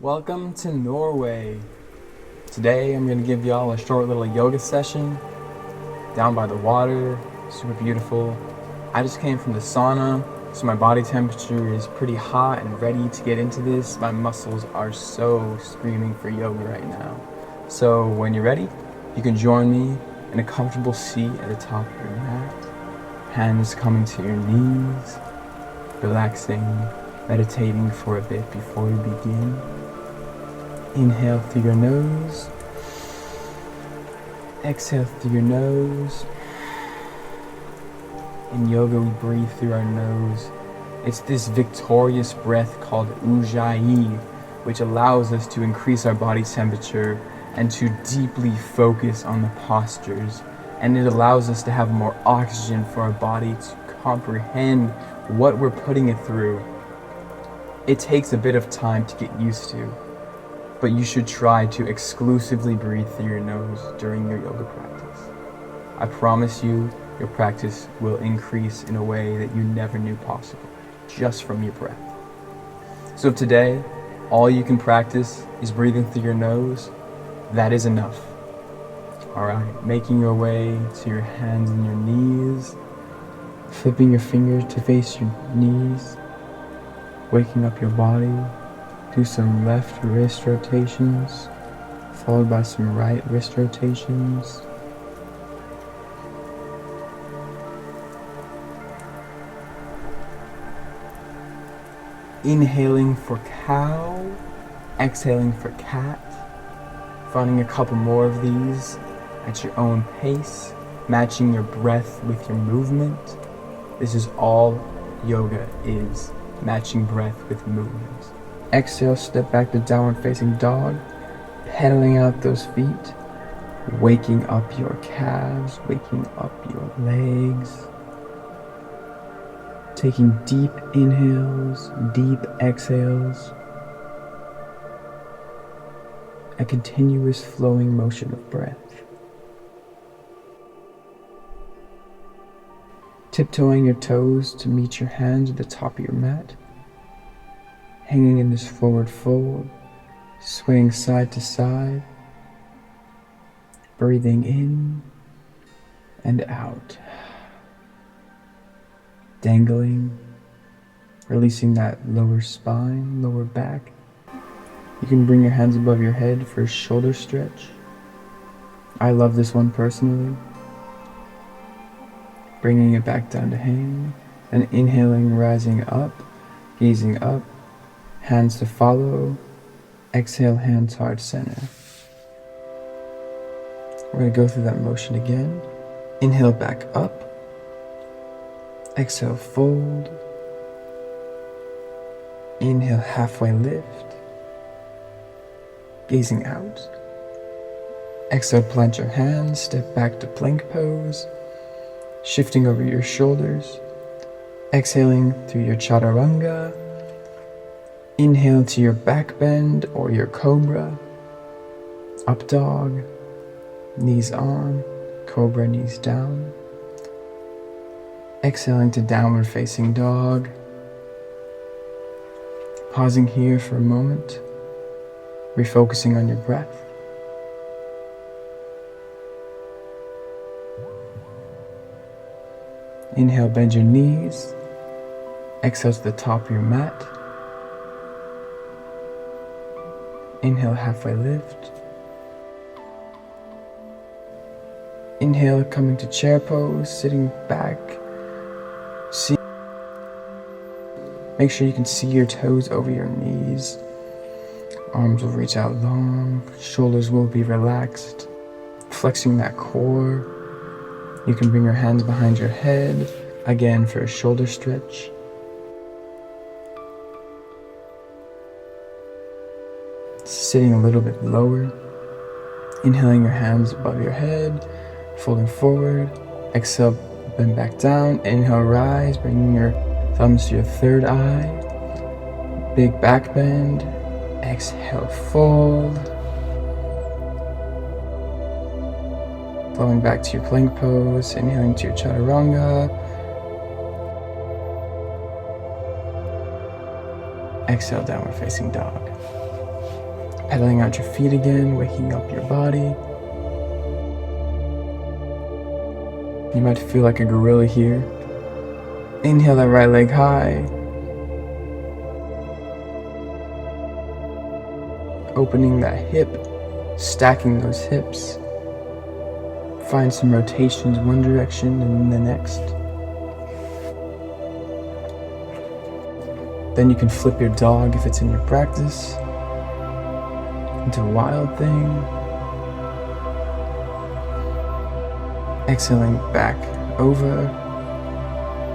Welcome to Norway. Today I'm going to give y'all a short little yoga session down by the water. Super beautiful. I just came from the sauna, so my body temperature is pretty hot and ready to get into this. My muscles are so screaming for yoga right now. So when you're ready, you can join me in a comfortable seat at the top of your mat. Hands coming to your knees, relaxing, meditating for a bit before we begin. Inhale through your nose, exhale through your nose. In yoga, we breathe through our nose. It's this victorious breath called ujjayi, which allows us to increase our body temperature and to deeply focus on the postures. And it allows us to have more oxygen for our body to comprehend what we're putting it through. It takes a bit of time to get used to, but you should try to exclusively breathe through your nose during your yoga practice. I promise you, your practice will increase in a way that you never knew possible, just from your breath. So if today, all you can practice is breathing through your nose, that is enough. Alright, making your way to your hands and your knees, flipping your fingers to face your knees, waking up your body. Do some left wrist rotations, followed by some right wrist rotations. Inhaling for cow, exhaling for cat. Finding a couple more of these at your own pace, matching your breath with your movement. This is all yoga is, matching breath with movement. Exhale, step back to downward facing dog, pedaling out those feet, waking up your calves, waking up your legs. Taking deep inhales, deep exhales. A continuous flowing motion of breath. Tiptoeing your toes to meet your hands at the top of your mat. Hanging in this forward fold, swaying side to side, breathing in and out, dangling, releasing that lower spine, lower back. You can bring your hands above your head for a shoulder stretch. I love this one personally. Bringing it back down to hang, and inhaling, rising up, gazing up. Hands to follow, exhale, hands hard center. We're going to go through that motion again. Inhale back up, exhale fold, inhale halfway lift, gazing out. Exhale, plant your hands, step back to plank pose, shifting over your shoulders, exhaling through your chaturanga. Inhale to your back bend or your cobra, up dog, knees on, cobra, knees down. Exhaling to downward facing dog. Pausing here for a moment, refocusing on your breath. Inhale, bend your knees. Exhale to the top of your mat. Inhale, halfway lift. Inhale, coming to chair pose, sitting back. Make sure you can see your toes over your knees. Arms will reach out long, shoulders will be relaxed. Flexing that core. You can bring your hands behind your head, again for a shoulder stretch. Sitting a little bit lower, inhaling your hands above your head, folding forward, exhale, bend back down, inhale, rise, bringing your thumbs to your third eye, big back bend, exhale, fold, flowing back to your plank pose, inhaling to your chaturanga, exhale, downward facing dog. Pedaling out your feet again, waking up your body. You might feel like a gorilla here. Inhale that right leg high. Opening that hip, stacking those hips. Find some rotations one direction and then the next. Then you can flip your dog if it's in your practice into a wild thing. Exhaling back over.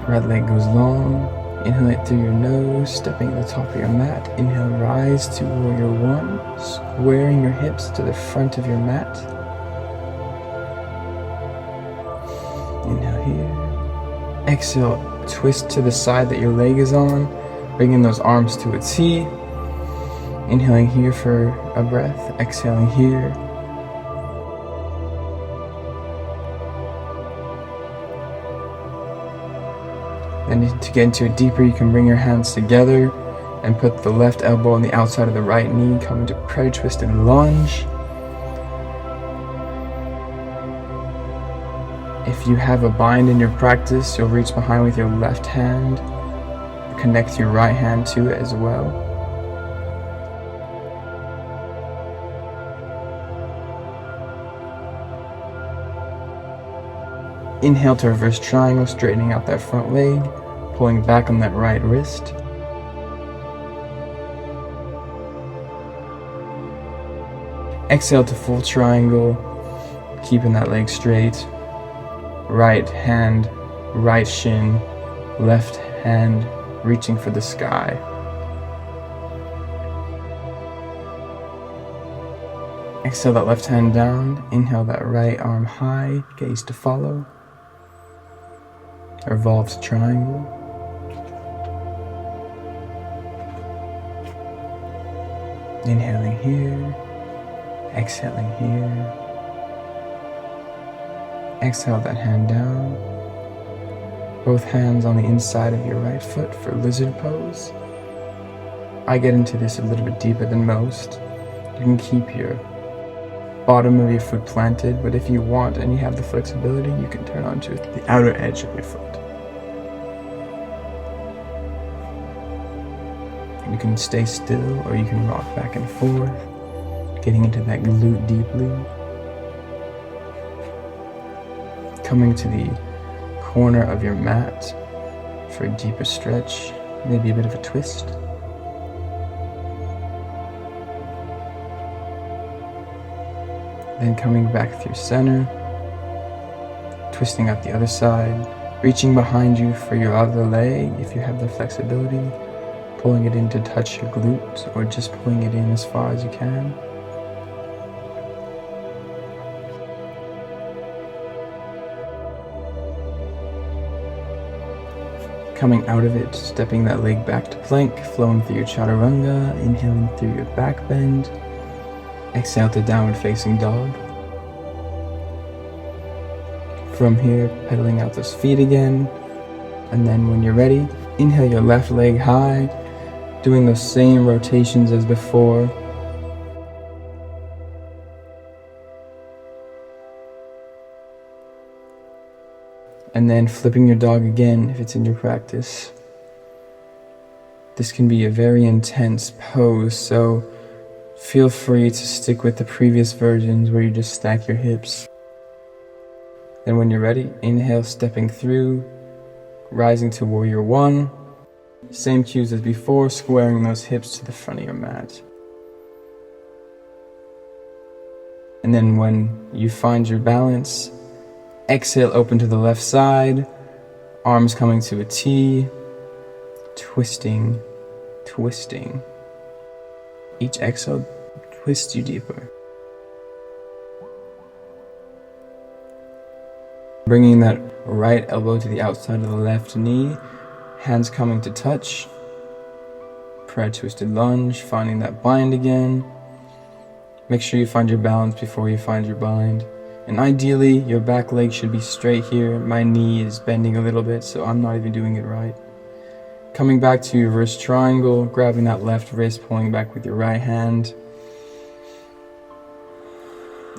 Right leg goes long. Inhale it through your nose, stepping at the top of your mat. Inhale, rise to warrior one, squaring your hips to the front of your mat. Inhale here. Exhale, twist to the side that your leg is on, bringing those arms to a T. Inhaling here for a breath, exhaling here. Then to get into it deeper, you can bring your hands together and put the left elbow on the outside of the right knee, come into prayer twisted lunge. If you have a bind in your practice, you'll reach behind with your left hand, connect your right hand to it as well. Inhale to reverse triangle, straightening out that front leg, pulling back on that right wrist. Exhale to full triangle, keeping that leg straight. Right hand, right shin, left hand reaching for the sky. Exhale that left hand down, inhale that right arm high, gaze to follow. Revolved triangle. Inhaling here, exhaling here. Exhale that hand down. Both hands on the inside of your right foot for lizard pose. I get into this a little bit deeper than most. You can keep your bottom of your foot planted, but if you want and you have the flexibility, you can turn onto the outer edge of your foot. You can stay still or you can rock back and forth, getting into that glute deeply. Coming to the corner of your mat for a deeper stretch, maybe a bit of a twist. Then coming back through center, twisting out the other side, reaching behind you for your other leg if you have the flexibility, pulling it in to touch your glute or just pulling it in as far as you can. Coming out of it, stepping that leg back to plank, flowing through your chaturanga, inhaling through your back bend. Exhale to downward facing dog. From here, pedaling out those feet again. And then when you're ready, inhale your left leg high, doing those same rotations as before. And then flipping your dog again if it's in your practice. This can be a very intense pose, so feel free to stick with the previous versions where you just stack your hips. Then when you're ready, inhale, stepping through, rising to warrior one. Same cues as before, squaring those hips to the front of your mat. And then when you find your balance, exhale, open to the left side, arms coming to a T, twisting, twisting. Each exhale twists you deeper. Bringing that right elbow to the outside of the left knee, hands coming to touch. Prayer twisted lunge, finding that bind again. Make sure you find your balance before you find your bind. And ideally, your back leg should be straight here. My knee is bending a little bit, so I'm not even doing it right. Coming back to reverse triangle, grabbing that left wrist, pulling back with your right hand.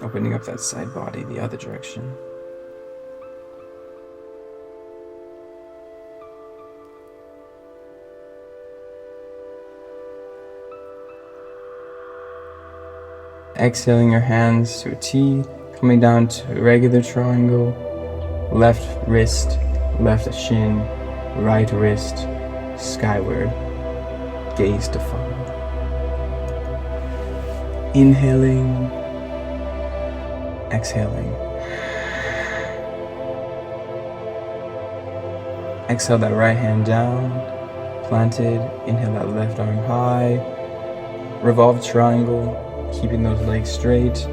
Opening up that side body the other direction. Exhaling your hands to a T, coming down to a regular triangle. Left wrist, left shin, right wrist, skyward. Gaze to follow. Inhaling, exhaling. Exhale that right hand down, planted. Inhale that left arm high. Revolve triangle, keeping those legs straight.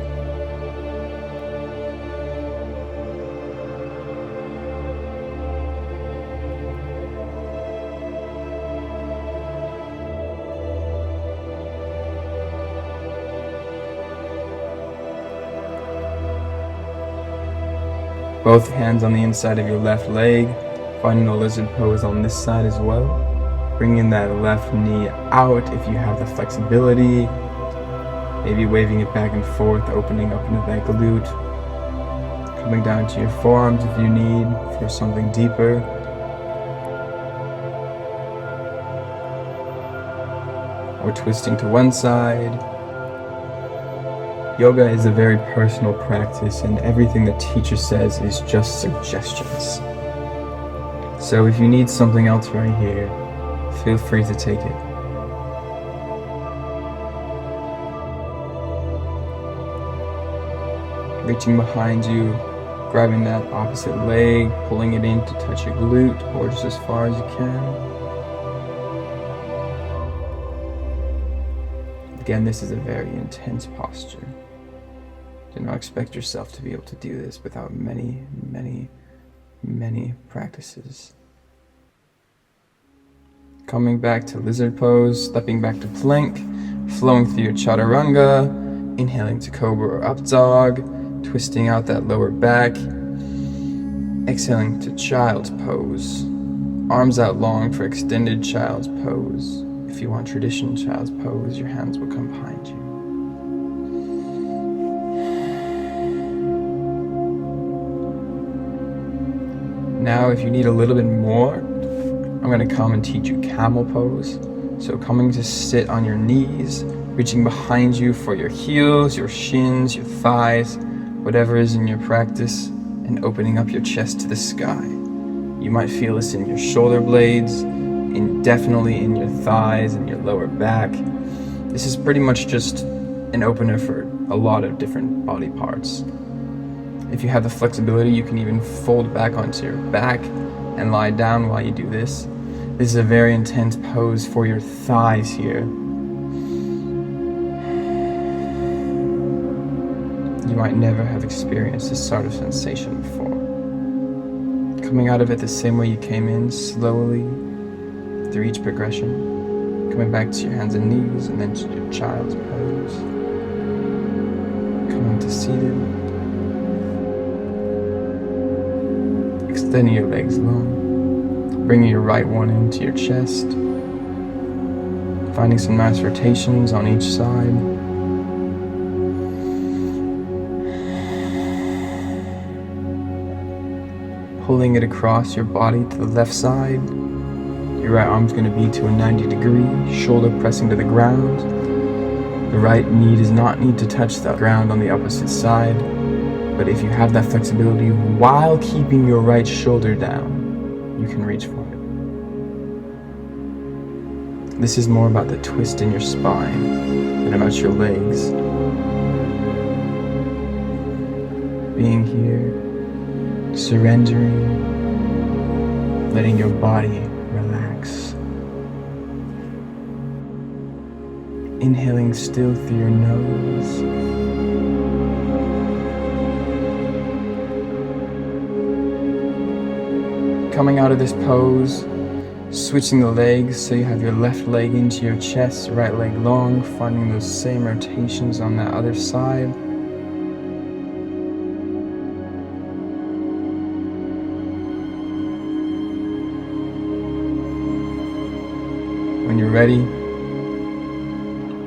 Both hands on the inside of your left leg, finding the lizard pose on this side as well. Bringing that left knee out if you have the flexibility. Maybe waving it back and forth, opening up into that glute. Coming down to your forearms if you need for something deeper. Or twisting to one side. Yoga is a very personal practice, and everything the teacher says is just suggestions. So if you need something else right here, feel free to take it. Reaching behind you, grabbing that opposite leg, pulling it in to touch your glute, or just as far as you can. Again, this is a very intense posture. Do not expect yourself to be able to do this without many, many, many practices. Coming back to lizard pose, stepping back to plank, flowing through your chaturanga, inhaling to cobra or up dog, twisting out that lower back, exhaling to child's pose. Arms out long for extended child's pose. If you want traditional child's pose, your hands will come behind you. Now, if you need a little bit more, I'm going to come and teach you camel pose. So coming to sit on your knees, reaching behind you for your heels, your shins, your thighs, whatever is in your practice, and opening up your chest to the sky. You might feel this in your shoulder blades, definitely in your thighs and your lower back. This is pretty much just an opener for a lot of different body parts. If you have the flexibility, you can even fold back onto your back and lie down while you do this. This is a very intense pose for your thighs here. You might never have experienced this sort of sensation before. Coming out of it the same way you came in, slowly, through each progression. Coming back to your hands and knees, and then to your child's pose. Coming to seated. Extending your legs long, bringing your right one into your chest, finding some nice rotations on each side. Pulling it across your body to the left side. Your right arm's going to be to a 90 degree, shoulder pressing to the ground. The right knee does not need to touch the ground on the opposite side. But if you have that flexibility while keeping your right shoulder down, you can reach for it. This is more about the twist in your spine than about your legs. Being here, surrendering, letting your body relax. Inhaling still through your nose. Coming out of this pose, switching the legs so you have your left leg into your chest, right leg long, finding those same rotations on that other side. When you're ready,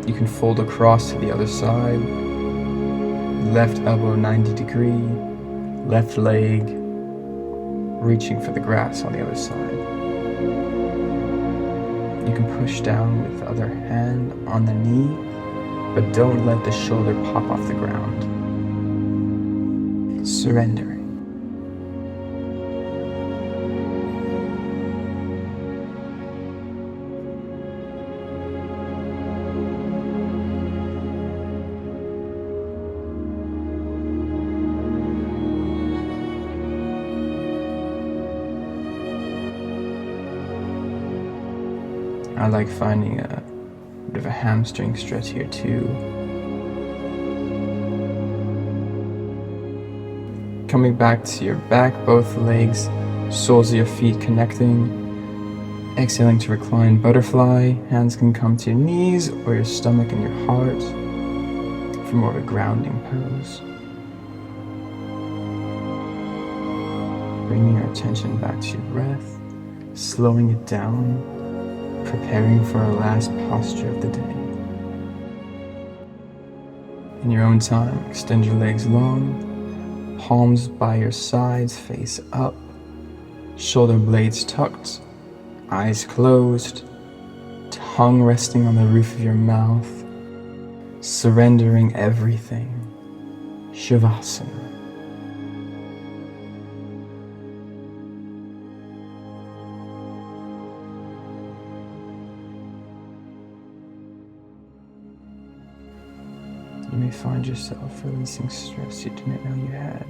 you can fold across to the other side. Left elbow 90 degree, left leg reaching for the grass on the other side. You can push down with the other hand on the knee, but don't let the shoulder pop off the ground. Surrendering. I like finding a bit of a hamstring stretch here too. Coming back to your back, both legs, soles of your feet connecting. Exhaling to recline butterfly. Hands can come to your knees or your stomach and your heart for more of a grounding pose. Bringing your attention back to your breath, slowing it down, preparing for our last posture of the day. In your own time, extend your legs long, palms by your sides, face up, shoulder blades tucked, eyes closed, tongue resting on the roof of your mouth, surrendering everything. Shavasana. You may find yourself releasing stress you didn't know you had.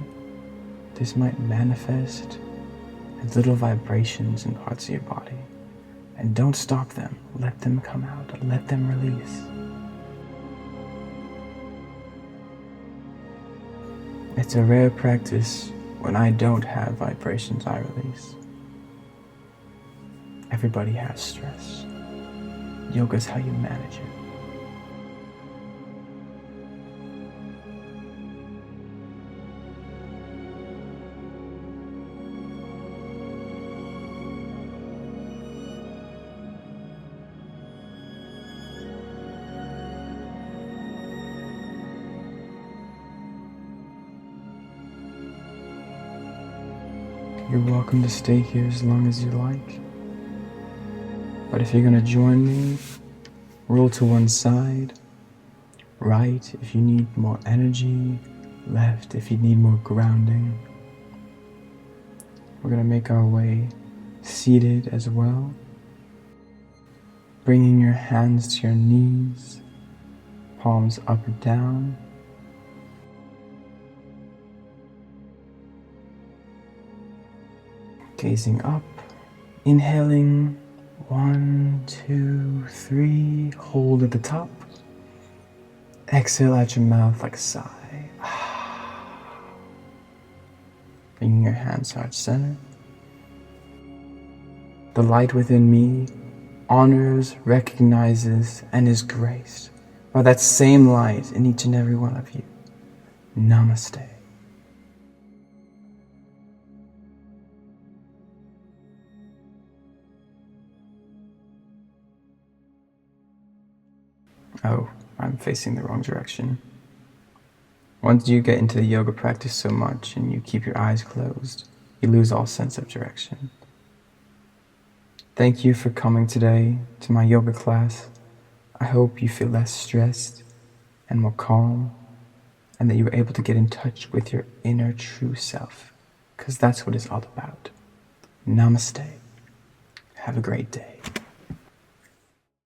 This might manifest as little vibrations in parts of your body. And don't stop them. Let them come out. Let them release. It's a rare practice. When I don't have vibrations, I release. Everybody has stress. Yoga is how you manage it. You're welcome to stay here as long as you like. But if you're going to join me, roll to one side, right if you need more energy, left if you need more grounding. We're going to make our way seated as well, bringing your hands to your knees, palms up or down. Gazing up, inhaling, 1, 2, 3, hold at the top. Exhale out your mouth like a sigh. Bringing your hands heart center. The light within me honors, recognizes, and is graced by that same light in each and every one of you. Namaste. Oh, I'm facing the wrong direction. Once you get into the yoga practice so much and you keep your eyes closed, you lose all sense of direction. Thank you for coming today to my yoga class. I hope you feel less stressed and more calm, and that you were able to get in touch with your inner true self, because that's what it's all about. Namaste. Have a great day.